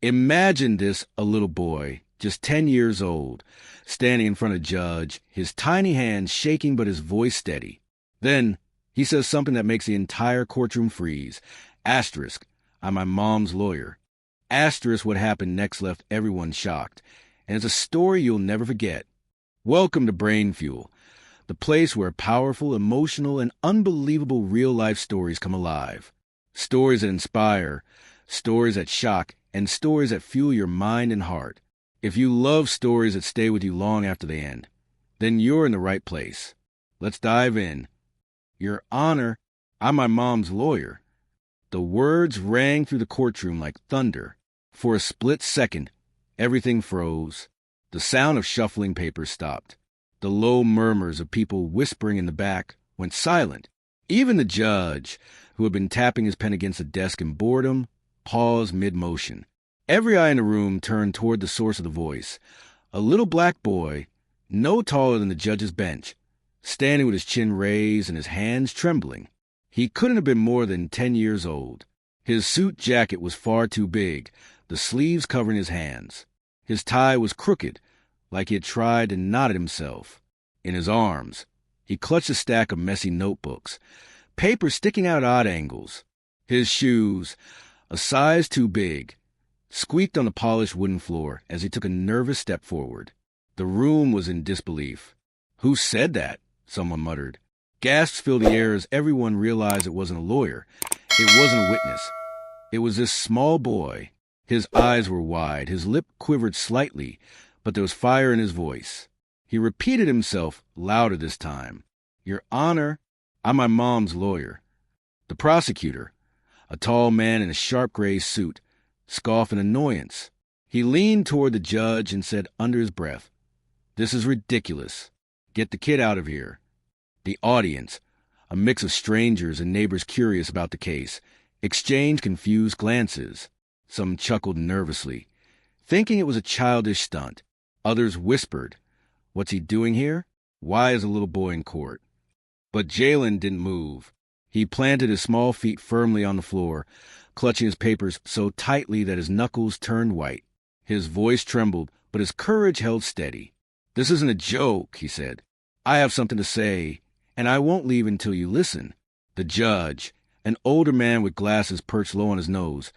Imagine this, a little boy, just 10 years old, standing in front of a judge, his tiny hands shaking but his voice steady. Then he says something that makes the entire courtroom freeze. Asterisk, I'm my mom's lawyer. Asterisk, what happened next left everyone shocked. And it's a story you'll never forget. Welcome to BrainFuel, the place where powerful, emotional, and unbelievable real-life stories come alive. Stories that inspire, stories that shock, and stories that fuel your mind and heart. If you love stories that stay with you long after they end, then you're in the right place. Let's dive in. Your Honor, I'm my mom's lawyer. The words rang through the courtroom like thunder. For a split second, everything froze. The sound of shuffling papers stopped. The low murmurs of people whispering in the back went silent. Even the judge, who had been tapping his pen against the desk in boredom, paused mid-motion. Every eye in the room turned toward the source of the voice, a little black boy, no taller than the judge's bench, standing with his chin raised and his hands trembling. He couldn't have been more than 10 years old. His suit jacket was far too big, the sleeves covering his hands. His tie was crooked, like he had tried to knot it himself. In his arms, he clutched a stack of messy notebooks, papers sticking out at odd angles. His shoes, a size too big, squeaked on the polished wooden floor as he took a nervous step forward. The room was in disbelief. "Who said that?" someone muttered. Gasps filled the air as everyone realized it wasn't a lawyer. It wasn't a witness. It was this small boy. His eyes were wide, his lip quivered slightly, but there was fire in his voice. He repeated himself, louder this time. "Your Honor, I'm my mom's lawyer." The prosecutor, a tall man in a sharp gray suit, scoffed in annoyance. He leaned toward the judge and said under his breath, "This is ridiculous. Get the kid out of here." The audience, a mix of strangers and neighbors curious about the case, exchanged confused glances. Some chuckled nervously, thinking it was a childish stunt. Others whispered, "What's he doing here? Why is a little boy in court?" But Jalen didn't move. He planted his small feet firmly on the floor, clutching his papers so tightly that his knuckles turned white. His voice trembled, but his courage held steady. "This isn't a joke," he said. "I have something to say, and I won't leave until you listen." The judge, an older man with glasses perched low on his nose,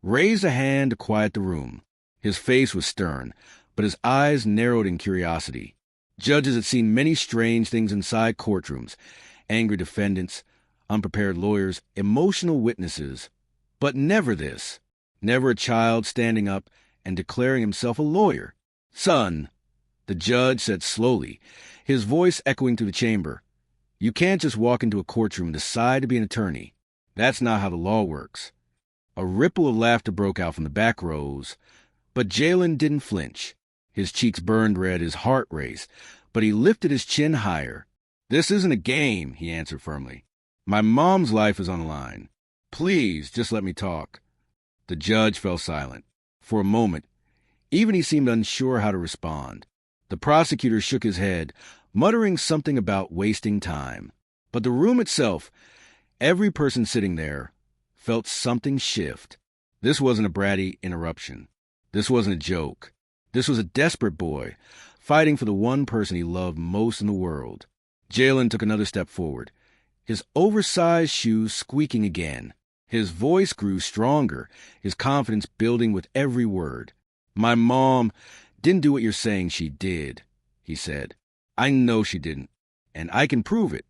raised a hand to quiet the room. His face was stern, but his eyes narrowed in curiosity. Judges had seen many strange things inside courtrooms: angry defendants, unprepared lawyers, emotional witnesses. But never this. Never a child standing up and declaring himself a lawyer. "Son," the judge said slowly, his voice echoing through the chamber, "you can't just walk into a courtroom and decide to be an attorney. That's not how the law works." A ripple of laughter broke out from the back rows, but Jalen didn't flinch. His cheeks burned red, his heart raced, but he lifted his chin higher. "This isn't a game," he answered firmly. "My mom's life is on the line. Please, just let me talk." The judge fell silent. For a moment, even he seemed unsure how to respond. The prosecutor shook his head, muttering something about wasting time. But the room itself, every person sitting there, felt something shift. This wasn't a bratty interruption. This wasn't a joke. This was a desperate boy, fighting for the one person he loved most in the world. Jalen took another step forward, his oversized shoes squeaking again. His voice grew stronger, his confidence building with every word. "My mom didn't do what you're saying she did," he said. "I know she didn't, and I can prove it."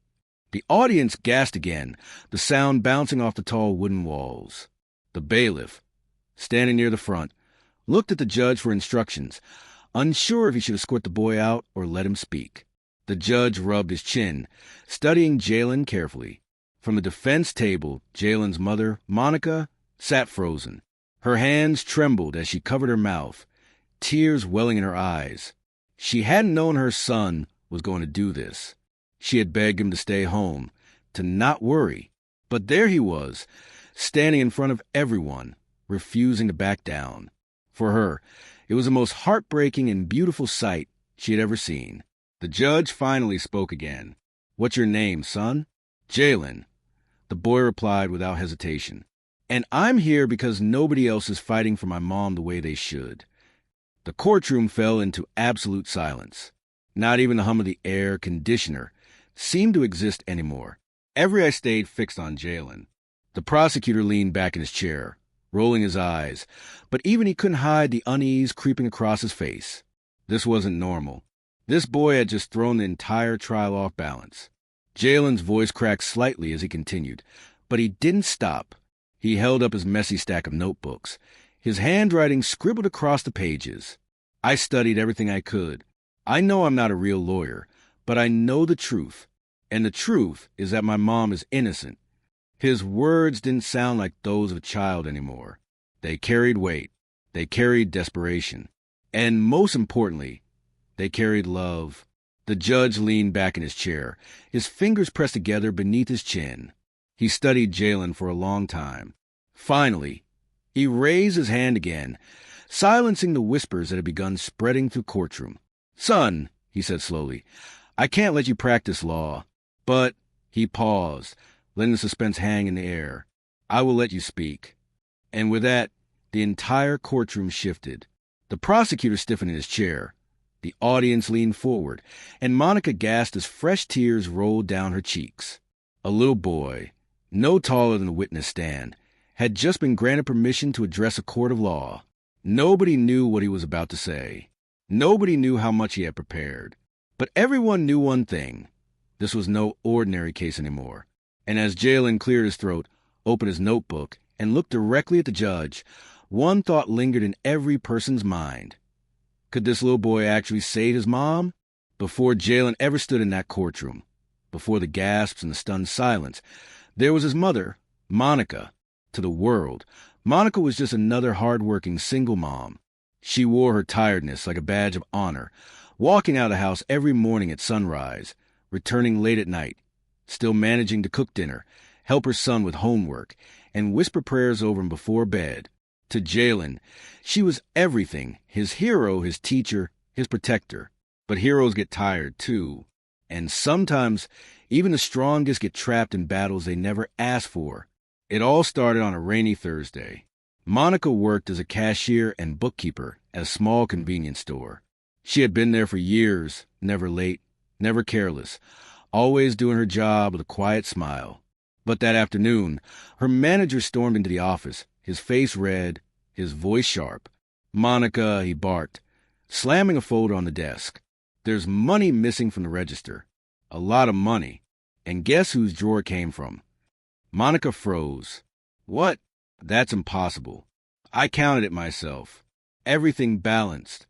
The audience gasped again, the sound bouncing off the tall wooden walls. The bailiff, standing near the front, looked at the judge for instructions, unsure if he should escort the boy out or let him speak. The judge rubbed his chin, studying Jalen carefully. From the defense table, Jalen's mother, Monica, sat frozen. Her hands trembled as she covered her mouth, tears welling in her eyes. She hadn't known her son was going to do this. She had begged him to stay home, to not worry. But there he was, standing in front of everyone, refusing to back down. For her, it was the most heartbreaking and beautiful sight she had ever seen. The judge finally spoke again. "What's your name, son?" "Jalen." The boy replied without hesitation. And I'm here because nobody else is fighting for my mom the way they should. The courtroom fell into absolute silence. Not even the hum of the air conditioner seemed to exist anymore. Every eye stayed fixed on Jalen. The prosecutor leaned back in his chair, rolling his eyes, but even he couldn't hide the unease creeping across his face. This wasn't normal. This boy had just thrown the entire trial off balance. Jalen's voice cracked slightly as he continued, but he didn't stop. He held up his messy stack of notebooks, his handwriting scribbled across the pages. I studied everything I could. I know I'm not a real lawyer, but I know the truth. And the truth is that my mom is innocent. His words didn't sound like those of a child anymore. They carried weight. They carried desperation. And most importantly, they carried love. The judge leaned back in his chair, his fingers pressed together beneath his chin. He studied Jalen for a long time. Finally, he raised his hand again, silencing the whispers that had begun spreading through Courtroom. "Son," he said slowly, "I can't let you practice law, but—" He paused, letting the suspense hang in the air. "I will let you speak." And with that, the entire courtroom shifted. The prosecutor stiffened in his chair. The audience leaned forward, and Monica gasped as fresh tears rolled down her cheeks. A little boy, no taller than the witness stand, had just been granted permission to address a court of law. Nobody knew what he was about to say. Nobody knew how much he had prepared. But everyone knew one thing. This was no ordinary case anymore. And as Jalen cleared his throat, opened his notebook, and looked directly at the judge, one thought lingered in every person's mind. Could this little boy actually save his mom? Before Jalen ever stood in that courtroom, before the gasps and the stunned silence, there was his mother, Monica. To the world, Monica was just another hard-working single mom. She wore her tiredness like a badge of honor, walking out of the house every morning at sunrise, returning late at night, still managing to cook dinner, help her son with homework, and whisper prayers over him before bed. To Jalen, she was everything, his hero, his teacher, his protector. But heroes get tired, too. And sometimes, even the strongest get trapped in battles they never asked for. It all started on a rainy Thursday. Monica worked as a cashier and bookkeeper at a small convenience store. She had been there for years, never late, never careless, always doing her job with a quiet smile. But that afternoon, her manager stormed into the office, his face red, his voice sharp. "Monica," he barked, slamming a folder on the desk. "There's money missing from the register. A lot of money. And guess whose drawer it came from?" Monica froze. "What? That's impossible. I counted it myself. Everything balanced."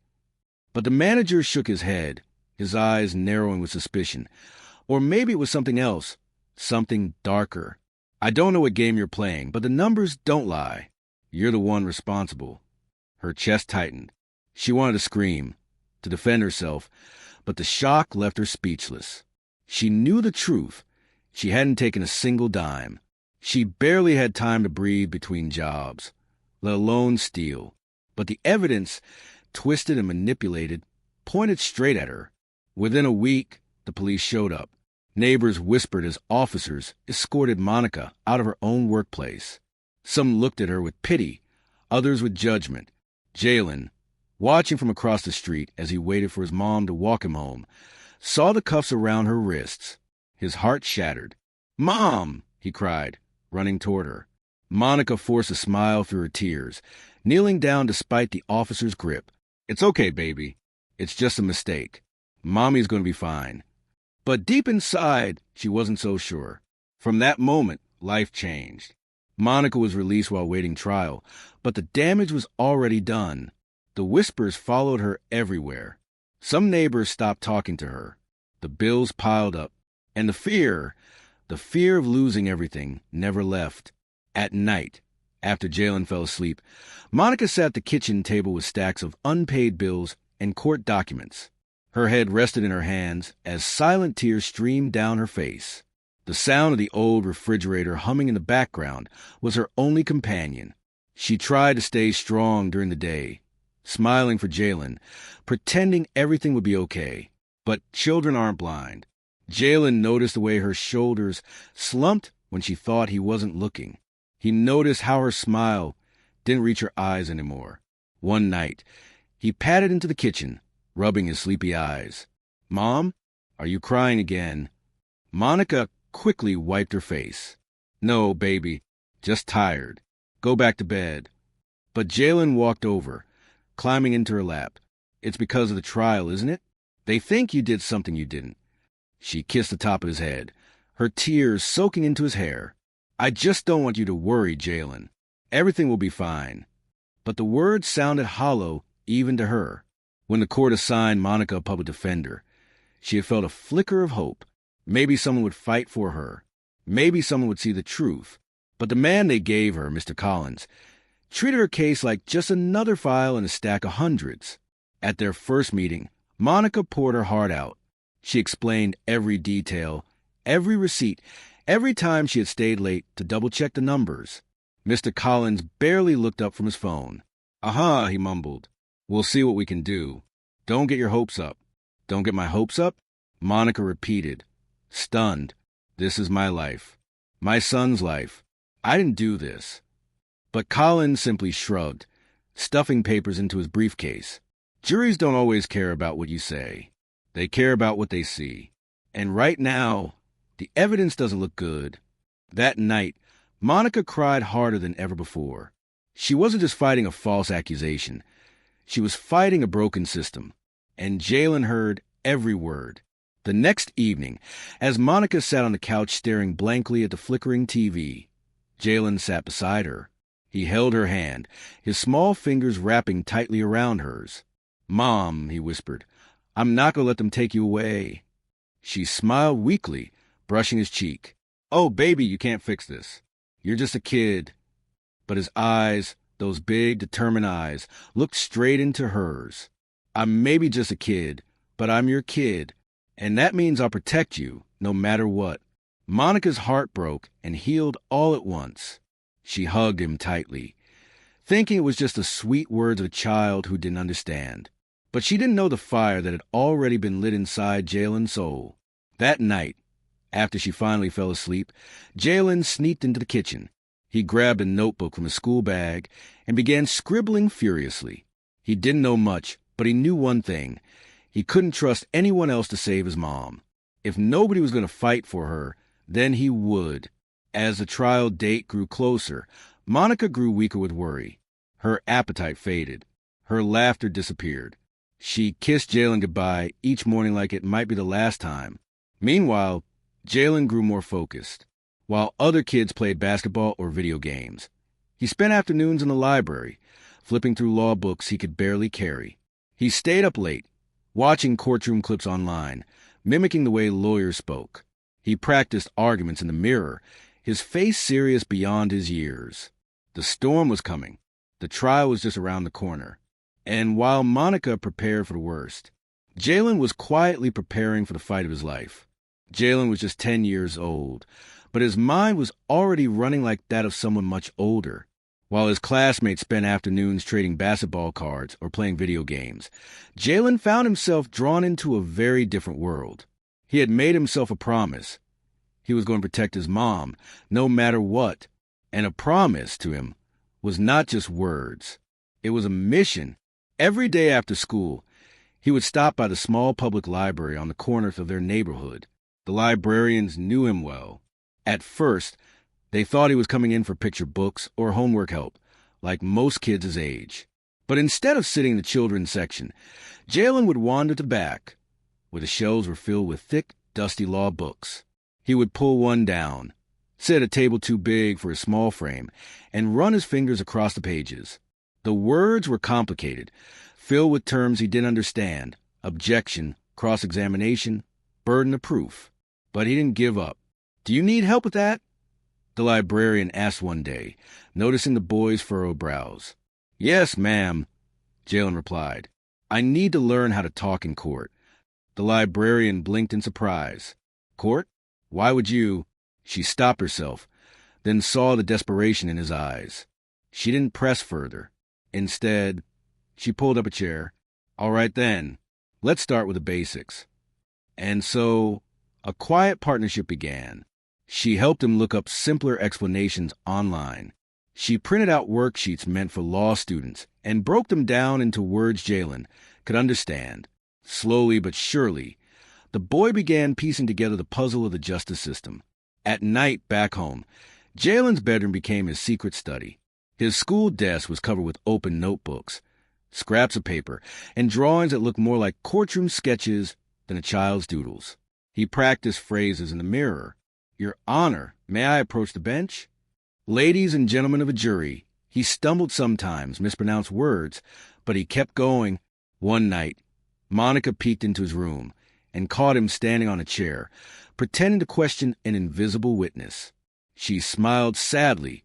But the manager shook his head, his eyes narrowing with suspicion. Or maybe it was something else, something darker. "I don't know what game you're playing, but the numbers don't lie. You're the one responsible." Her chest tightened. She wanted to scream, to defend herself, but the shock left her speechless. She knew the truth. She hadn't taken a single dime. She barely had time to breathe between jobs, let alone steal. But the evidence, twisted and manipulated, pointed straight at her. Within a week, the police showed up. Neighbors whispered as officers escorted Monica out of her own workplace. Some looked at her with pity, others with judgment. Jalen, watching from across the street as he waited for his mom to walk him home, saw the cuffs around her wrists. His heart shattered. "Mom!" he cried, running toward her. Monica forced a smile through her tears, kneeling down despite the officer's grip. "It's okay, baby. It's just a mistake. Mommy's going to be fine." But deep inside, she wasn't so sure. From that moment, life changed. Monica was released while waiting trial, but the damage was already done. The whispers followed her everywhere. Some neighbors stopped talking to her. The bills piled up, and the fear of losing everything, never left. At night, after Jalen fell asleep, Monica sat at the kitchen table with stacks of unpaid bills and court documents. Her head rested in her hands as silent tears streamed down her face. The sound of the old refrigerator humming in the background was her only companion. She tried to stay strong during the day, smiling for Jalen, pretending everything would be okay. But children aren't blind. Jalen noticed the way her shoulders slumped when she thought he wasn't looking. He noticed how her smile didn't reach her eyes anymore. One night, he padded into the kitchen, rubbing his sleepy eyes. "Mom, are you crying again?" Monica quickly wiped her face. "No, baby, just tired. Go back to bed." But Jalen walked over, climbing into her lap. "It's because of the trial, isn't it? They think you did something you didn't." She kissed the top of his head, her tears soaking into his hair. "I just don't want you to worry, Jalen. Everything will be fine." But the words sounded hollow even to her. When the court assigned Monica a public defender, she had felt a flicker of hope. Maybe someone would fight for her. Maybe someone would see the truth. But the man they gave her, Mr. Collins, treated her case like just another file in a stack of hundreds. At their first meeting, Monica poured her heart out. She explained every detail, every receipt, every time she had stayed late to double-check the numbers. Mr. Collins barely looked up from his phone. "Uh-huh," he mumbled. "We'll see what we can do. Don't get your hopes up." "Don't get my hopes up?" Monica repeated, stunned. "This is my life. My son's life. I didn't do this." But Collins simply shrugged, stuffing papers into his briefcase. "Juries don't always care about what you say. They care about what they see. And right now, the evidence doesn't look good." That night, Monica cried harder than ever before. She wasn't just fighting a false accusation. She was fighting a broken system. And Jalen heard every word. The next evening, as Monica sat on the couch staring blankly at the flickering TV, Jalen sat beside her. He held her hand, his small fingers wrapping tightly around hers. "Mom," he whispered, "I'm not going to let them take you away." She smiled weakly, brushing his cheek. "Oh, baby, you can't fix this. You're just a kid." But his eyes, those big, determined eyes, looked straight into hers. "I'm maybe just a kid, but I'm your kid, and that means I'll protect you, no matter what." Monica's heart broke and healed all at once. She hugged him tightly, thinking it was just the sweet words of a child who didn't understand. But she didn't know the fire that had already been lit inside Jalen's soul. That night, after she finally fell asleep, Jalen sneaked into the kitchen. He grabbed a notebook from his school bag and began scribbling furiously. He didn't know much, but he knew one thing. He couldn't trust anyone else to save his mom. If nobody was going to fight for her, then he would. As the trial date grew closer, Monica grew weaker with worry. Her appetite faded. Her laughter disappeared. She kissed Jalen goodbye each morning like it might be the last time. Meanwhile, Jalen grew more focused. While other kids played basketball or video games, he spent afternoons in the library, flipping through law books he could barely carry. He stayed up late, watching courtroom clips online, mimicking the way lawyers spoke. He practiced arguments in the mirror, his face serious beyond his years. The storm was coming. The trial was just around the corner. And while Monica prepared for the worst, Jalen was quietly preparing for the fight of his life. Jalen was just 10 years old, but his mind was already running like that of someone much older. While his classmates spent afternoons trading basketball cards or playing video games, Jalen found himself drawn into a very different world. He had made himself a promise. He was going to protect his mom, no matter what. And a promise, to him, was not just words. It was a mission. Every day after school, he would stop by the small public library on the corners of their neighborhood. The librarians knew him well. At first, they thought he was coming in for picture books or homework help, like most kids his age. But instead of sitting in the children's section, Jalen would wander to the back, where the shelves were filled with thick, dusty law books. He would pull one down, sit at a table too big for his small frame, and run his fingers across the pages. The words were complicated, filled with terms he didn't understand: objection, cross-examination, burden of proof. But he didn't give up. "Do you need help with that?" the librarian asked one day, noticing the boy's furrowed brows. "Yes, ma'am," Jalen replied. "I need to learn how to talk in court." The librarian blinked in surprise. "Court? Why would you—" She stopped herself, then saw the desperation in his eyes. She didn't press further. Instead, she pulled up a chair. "All right then, let's start with the basics." And so, a quiet partnership began. She helped him look up simpler explanations online. She printed out worksheets meant for law students and broke them down into words Jalen could understand. Slowly but surely, the boy began piecing together the puzzle of the justice system. At night, back home, Jalen's bedroom became his secret study. His school desk was covered with open notebooks, scraps of paper, and drawings that looked more like courtroom sketches than a child's doodles. He practiced phrases in the mirror. "Your Honor, may I approach the bench?" "Ladies and gentlemen of a jury." He stumbled sometimes, mispronounced words, but he kept going. One night, Monica peeked into his room and caught him standing on a chair, pretending to question an invisible witness. She smiled sadly,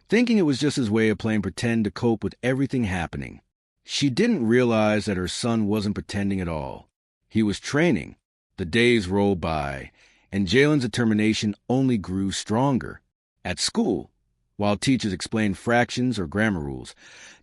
thinking it was just his way of playing pretend to cope with everything happening. She didn't realize that her son wasn't pretending at all. He was training. The days rolled by, and Jalen's determination only grew stronger. At school, while teachers explained fractions or grammar rules,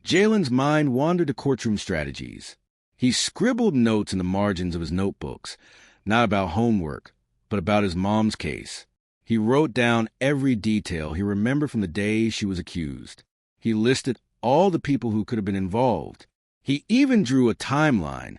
Jalen's mind wandered to courtroom strategies. He scribbled notes in the margins of his notebooks, not about homework, but about his mom's case. He wrote down every detail he remembered from the day she was accused. He listed all the people who could have been involved. He even drew a timeline,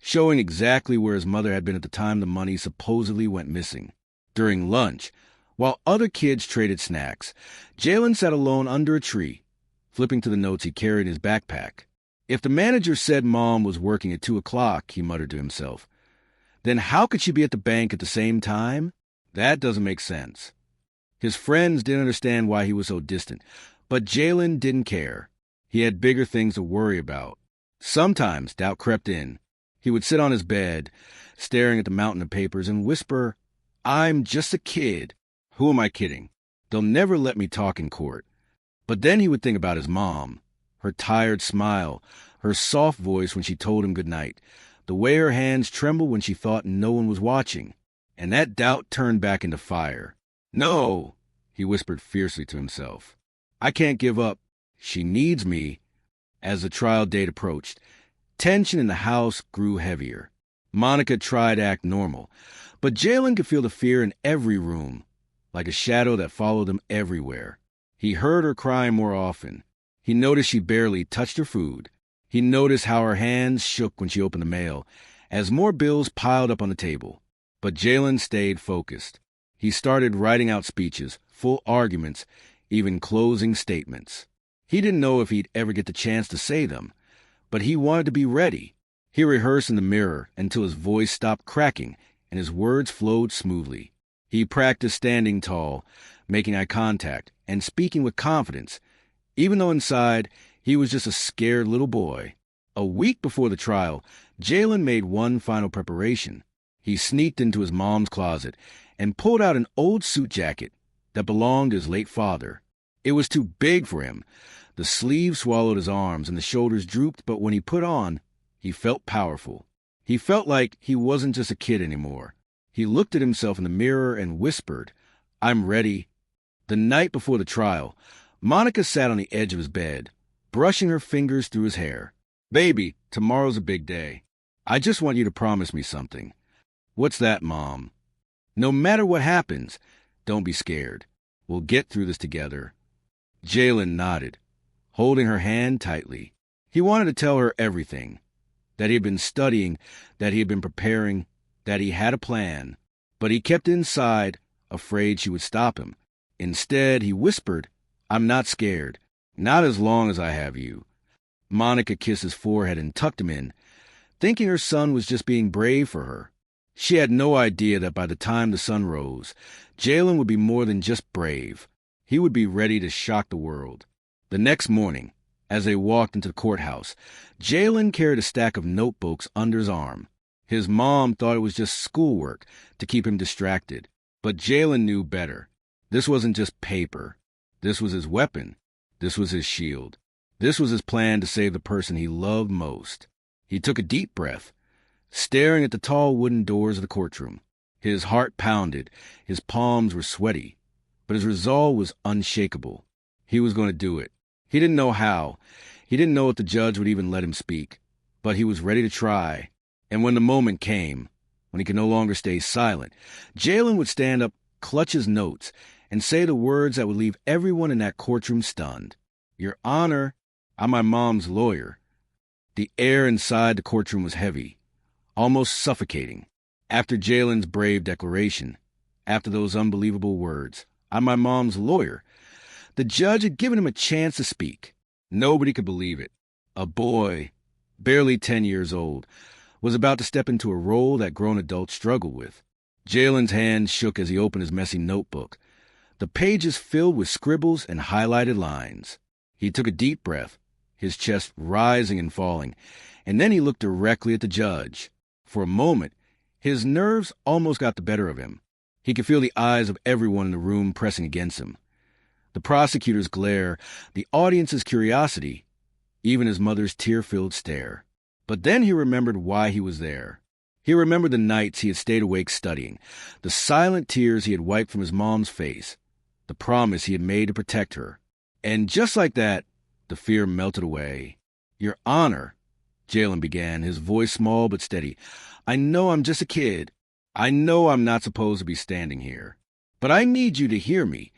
showing exactly where his mother had been at the time the money supposedly went missing. During lunch, while other kids traded snacks, Jalen sat alone under a tree, flipping through the notes he carried in his backpack. If the manager said Mom was working at 2 o'clock, he muttered to himself, then how could she be at the bank at the same time? That doesn't make sense. His friends didn't understand why he was so distant, but Jalen didn't care. He had bigger things to worry about. Sometimes doubt crept in. He would sit on his bed, staring at the mountain of papers, and whisper, "I'm just a kid. Who am I kidding? They'll never let me talk in court." But then he would think about his mom, her tired smile, her soft voice when she told him good night, the way her hands trembled when she thought no one was watching. And that doubt turned back into fire. "No," he whispered fiercely to himself. "I can't give up. She needs me." As the trial date approached, tension in the house grew heavier. Monica tried to act normal, but Jalen could feel the fear in every room, like a shadow that followed him everywhere. He heard her crying more often. He noticed she barely touched her food. He noticed how her hands shook when she opened the mail, as more bills piled up on the table. But Jalen stayed focused. He started writing out speeches, full arguments, even closing statements. He didn't know if he'd ever get the chance to say them, but he wanted to be ready. He rehearsed in the mirror until his voice stopped cracking and his words flowed smoothly. He practiced standing tall, making eye contact, and speaking with confidence, even though inside he was just a scared little boy. A week before the trial, Jalen made one final preparation. He sneaked into his mom's closet and pulled out an old suit jacket that belonged to his late father. It was too big for him. The sleeves swallowed his arms and the shoulders drooped, but when he put on, he felt powerful. He felt like he wasn't just a kid anymore. He looked at himself in the mirror and whispered, "I'm ready." The night before the trial, Monica sat on the edge of his bed, brushing her fingers through his hair. "Baby, tomorrow's a big day. I just want you to promise me something." "What's that, Mom?" "No matter what happens, don't be scared. We'll get through this together." Jalen nodded, holding her hand tightly. He wanted to tell her everything, that he had been studying, that he had been preparing, that he had a plan, but he kept it inside, afraid she would stop him. Instead, he whispered, "I'm not scared, not as long as I have you." Monica kissed his forehead and tucked him in, thinking her son was just being brave for her. She had no idea that by the time the sun rose, Jalen would be more than just brave. He would be ready to shock the world. The next morning, as they walked into the courthouse, Jalen carried a stack of notebooks under his arm. His mom thought it was just schoolwork to keep him distracted, but Jalen knew better. This wasn't just paper. This was his weapon. This was his shield. This was his plan to save the person he loved most. He took a deep breath, staring at the tall wooden doors of the courtroom. His heart pounded, his palms were sweaty, but his resolve was unshakable. He was going to do it. He didn't know how. He didn't know if the judge would even let him speak, but he was ready to try. And when the moment came, when he could no longer stay silent, Jalen would stand up clutch his notes, and say the words that would leave everyone in that courtroom stunned. "Your Honor, I'm my mom's lawyer." The air inside the courtroom was heavy, almost suffocating. After Jalen's brave declaration, after those unbelievable words, "I'm my mom's lawyer," the judge had given him a chance to speak. Nobody could believe it. A boy, barely 10 years old, was about to step into a role that grown adults struggle with. Jalen's hand shook as he opened his messy notebook, the pages filled with scribbles and highlighted lines. He took a deep breath, his chest rising and falling, and then he looked directly at the judge. For a moment, his nerves almost got the better of him. He could feel the eyes of everyone in the room pressing against him. The prosecutor's glare, the audience's curiosity, even his mother's tear-filled stare. But then he remembered why he was there. He remembered the nights he had stayed awake studying, the silent tears he had wiped from his mom's face, the promise he had made to protect her. And just like that, the fear melted away. "Your Honor," Jalen began, his voice small but steady, "I know I'm just a kid. I know I'm not supposed to be standing here. But I need you to hear me,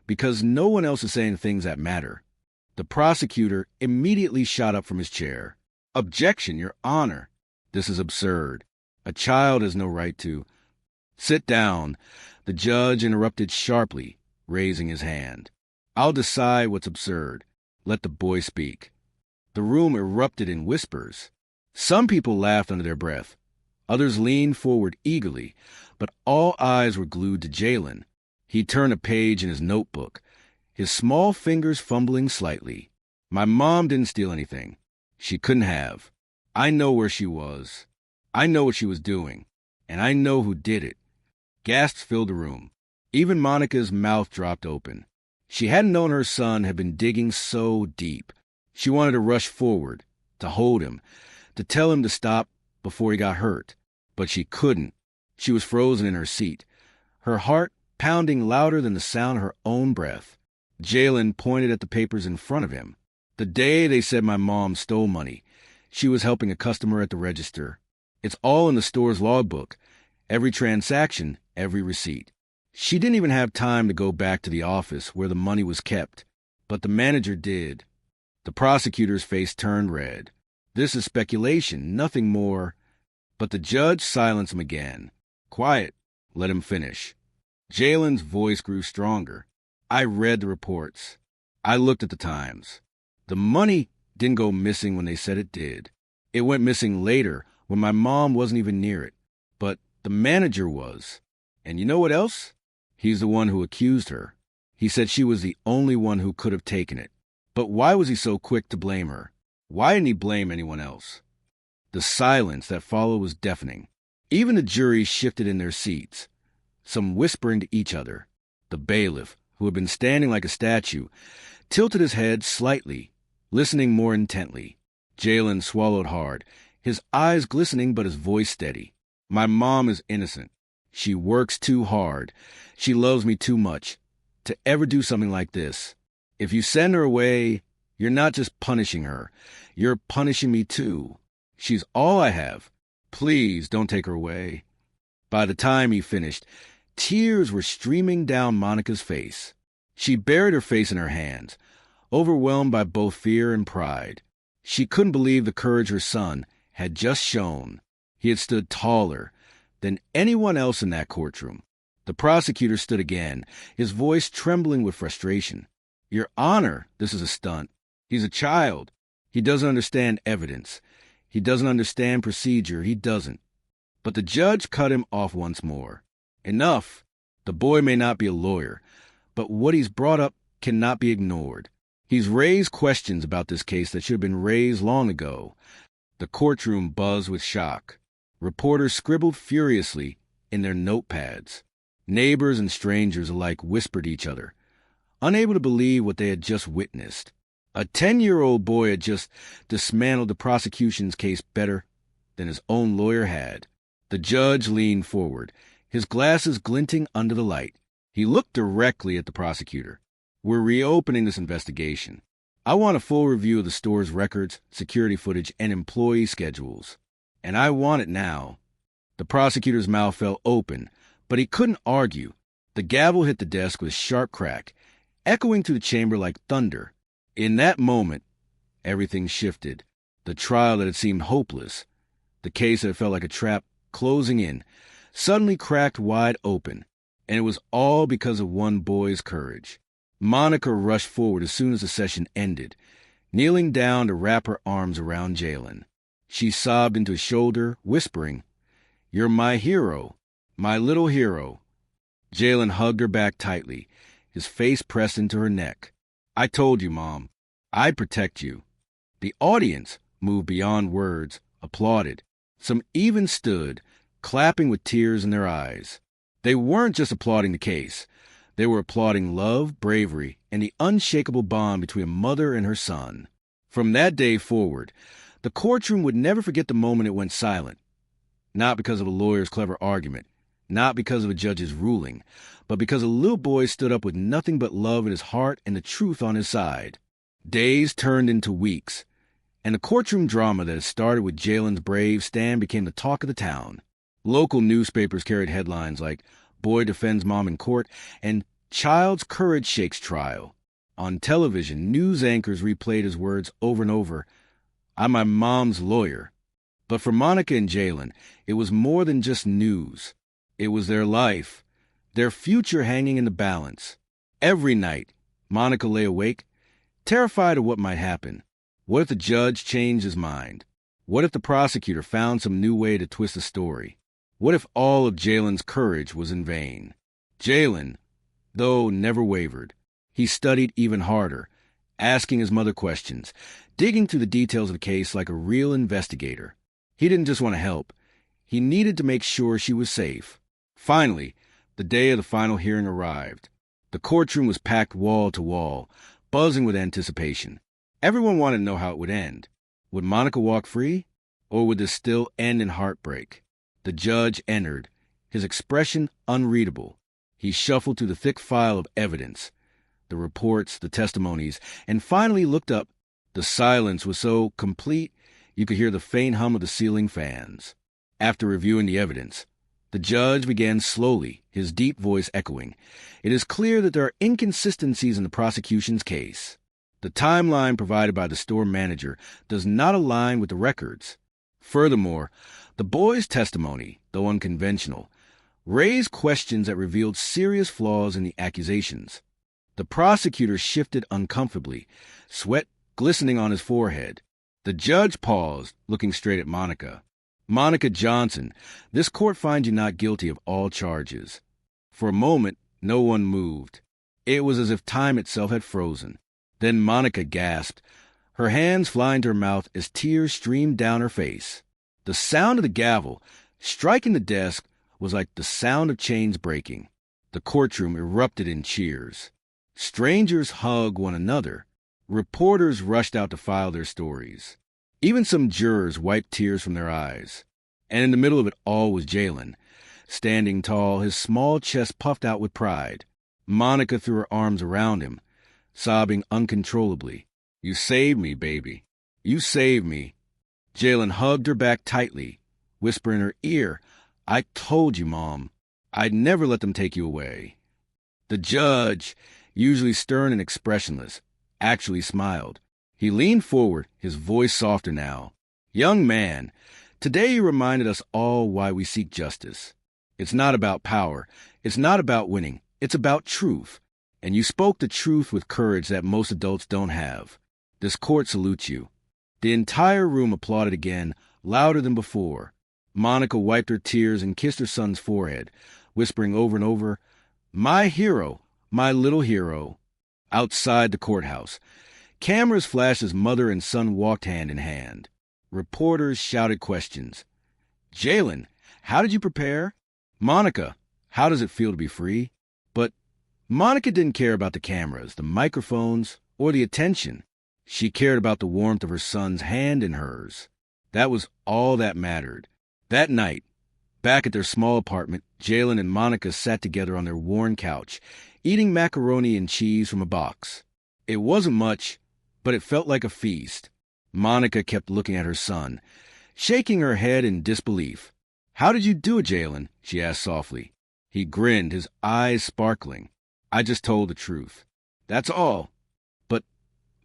because no one else is saying things that matter." The prosecutor immediately shot up from his chair. "Objection, Your Honor. This is absurd. A child has no right to—" "Sit down," the judge interrupted sharply, raising his hand. "I'll decide what's absurd. Let the boy speak." The room erupted in whispers. Some people laughed under their breath. Others leaned forward eagerly, but all eyes were glued to Jalen. He turned a page in his notebook, his small fingers fumbling slightly. "My mom didn't steal anything. She couldn't have. I know where she was. I know what she was doing. And I know who did it." Gasps filled the room. Even Monica's mouth dropped open. She hadn't known her son had been digging so deep. She wanted to rush forward, to hold him, to tell him to stop before he got hurt. But she couldn't. She was frozen in her seat, her heart pounding louder than the sound of her own breath. Jalen pointed at the papers in front of him. "The day they said my mom stole money, she was helping a customer at the register. It's all in the store's logbook, every transaction, every receipt. She didn't even have time to go back to the office where the money was kept, but the manager did." The prosecutor's face turned red. "This is speculation, nothing more." But the judge silenced him again. "Quiet. Let him finish." Jalen's voice grew stronger. "I read the reports. I looked at the times. The money didn't go missing when they said it did. It went missing later when my mom wasn't even near it. But the manager was. And you know what else? He's the one who accused her. He said she was the only one who could have taken it. But why was he so quick to blame her? Why didn't he blame anyone else?" The silence that followed was deafening. Even the jury shifted in their seats, some whispering to each other. The bailiff, who had been standing like a statue, tilted his head slightly, listening more intently. Jalen swallowed hard, his eyes glistening but his voice steady. "My mom is innocent. She works too hard. She loves me too much to ever do something like this. If you send her away, you're not just punishing her. You're punishing me too. She's all I have. Please don't take her away." By the time he finished, tears were streaming down Monica's face. She buried her face in her hands, overwhelmed by both fear and pride. She couldn't believe the courage her son had just shown. He had stood taller than anyone else in that courtroom. The prosecutor stood again, his voice trembling with frustration. "Your Honor, this is a stunt. He's a child. He doesn't understand evidence. He doesn't understand procedure. He doesn't." But the judge cut him off once more. "Enough. The boy may not be a lawyer, but what he's brought up cannot be ignored. He's raised questions about this case that should have been raised long ago." The courtroom buzzed with shock. Reporters scribbled furiously in their notepads. Neighbors and strangers alike whispered each other, unable to believe what they had just witnessed. A 10-year-old boy had just dismantled the prosecution's case better than his own lawyer had. The judge leaned forward, his glasses glinting under the light. He looked directly at the prosecutor. "We're reopening this investigation. I want a full review of the store's records, security footage, and employee schedules. And I want it now." The prosecutor's mouth fell open, but he couldn't argue. The gavel hit the desk with a sharp crack, echoing through the chamber like thunder. In that moment, everything shifted. The trial that had seemed hopeless, the case that had felt like a trap closing in, suddenly cracked wide open, and it was all because of one boy's courage. Monica rushed forward as soon as the session ended, kneeling down to wrap her arms around Jalen. She sobbed into his shoulder, whispering, "You're my hero, my little hero." Jalen hugged her back tightly, his face pressed into her neck. "I told you, Mom. I'd protect you." The audience, moved beyond words, applauded. Some even stood, clapping with tears in their eyes. They weren't just applauding the case. They were applauding love, bravery, and the unshakable bond between a mother and her son. From that day forward, the courtroom would never forget the moment it went silent. Not because of a lawyer's clever argument, not because of a judge's ruling, but because a little boy stood up with nothing but love in his heart and the truth on his side. Days turned into weeks, and the courtroom drama that had started with Jalen's brave stand became the talk of the town. Local newspapers carried headlines like "Boy Defends Mom in Court" and "Child's Courage Shakes Trial." On television, news anchors replayed his words over and over, "I'm my mom's lawyer." But for Monica and Jalen, it was more than just news. It was their life, their future hanging in the balance. Every night, Monica lay awake, terrified of what might happen. What if the judge changed his mind? What if the prosecutor found some new way to twist the story? What if all of Jalen's courage was in vain? Jalen, though, never wavered. He studied even harder, asking his mother questions, digging through the details of the case like a real investigator. He didn't just want to help. He needed to make sure she was safe. Finally, the day of the final hearing arrived. The courtroom was packed wall to wall, buzzing with anticipation. Everyone wanted to know how it would end. Would Monica walk free, or would this still end in heartbreak? The judge entered, his expression unreadable. He shuffled through the thick file of evidence, the reports, the testimonies, and finally looked up. The silence was so complete you could hear the faint hum of the ceiling fans. After reviewing the evidence, the judge began slowly, his deep voice echoing. "It is clear that there are inconsistencies in the prosecution's case. The timeline provided by the store manager does not align with the records. Furthermore, the boy's testimony, though unconventional, raised questions that revealed serious flaws in the accusations." The prosecutor shifted uncomfortably, sweat glistening on his forehead. The judge paused, looking straight at Monica. "Monica Johnson, this court finds you not guilty of all charges." For a moment, no one moved. It was as if time itself had frozen. Then Monica gasped, her hands flying to her mouth as tears streamed down her face. The sound of the gavel striking the desk was like the sound of chains breaking. The courtroom erupted in cheers. Strangers hugged one another. Reporters rushed out to file their stories. Even some jurors wiped tears from their eyes. And in the middle of it all was Jalen, standing tall, his small chest puffed out with pride. Monica threw her arms around him, sobbing uncontrollably. "You saved me, baby. You saved me." Jalen hugged her back tightly, whispering in her ear, "I told you, Mom. I'd never let them take you away." The judge, usually stern and expressionless, actually smiled. He leaned forward, his voice softer now. "Young man, today you reminded us all why we seek justice. It's not about power. It's not about winning. It's about truth. And you spoke the truth with courage that most adults don't have. This court salutes you." The entire room applauded again, louder than before. Monica wiped her tears and kissed her son's forehead, whispering over and over, "My hero, my little hero." Outside the courthouse, cameras flashed as mother and son walked hand in hand. Reporters shouted questions. "Jalen, how did you prepare?" "Monica, how does it feel to be free?" But Monica didn't care about the cameras, the microphones, or the attention. She cared about the warmth of her son's hand in hers. That was all that mattered. That night, back at their small apartment, Jalen and Monica sat together on their worn couch, eating macaroni and cheese from a box. It wasn't much, but it felt like a feast. Monica kept looking at her son, shaking her head in disbelief. "How did you do it, Jalen?" she asked softly. He grinned, his eyes sparkling. I just told the truth. That's all. But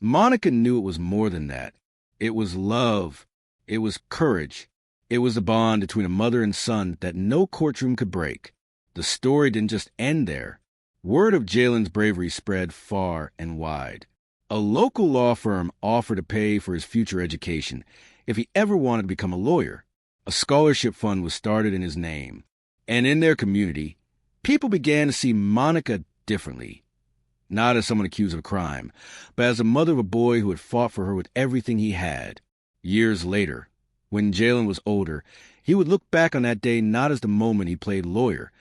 Monica knew it was more than that. It was love. It was courage. It was a bond between a mother and son that no courtroom could break. The story didn't just end there. Word of Jalen's bravery spread far and wide. A local law firm offered to pay for his future education if he ever wanted to become a lawyer. A scholarship fund was started in his name. And in their community, people began to see Monica differently. Not as someone accused of crime, but as a mother of a boy who had fought for her with everything he had. Years later, when Jalen was older, he would look back on that day not as the moment he played lawyer,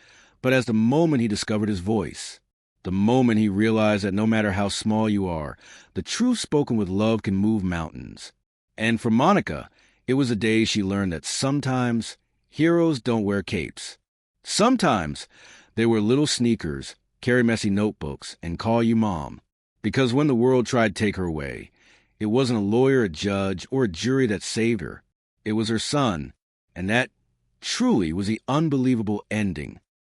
but as the moment he discovered his voice. The moment he realized that no matter how small you are, the truth spoken with love can move mountains. And for Monica, it was a day she learned that sometimes heroes don't wear capes. Sometimes they wear little sneakers, carry messy notebooks, and call you mom. Because when the world tried to take her away, it wasn't a lawyer, a judge, or a jury that saved her. It was her son, and that truly was the unbelievable ending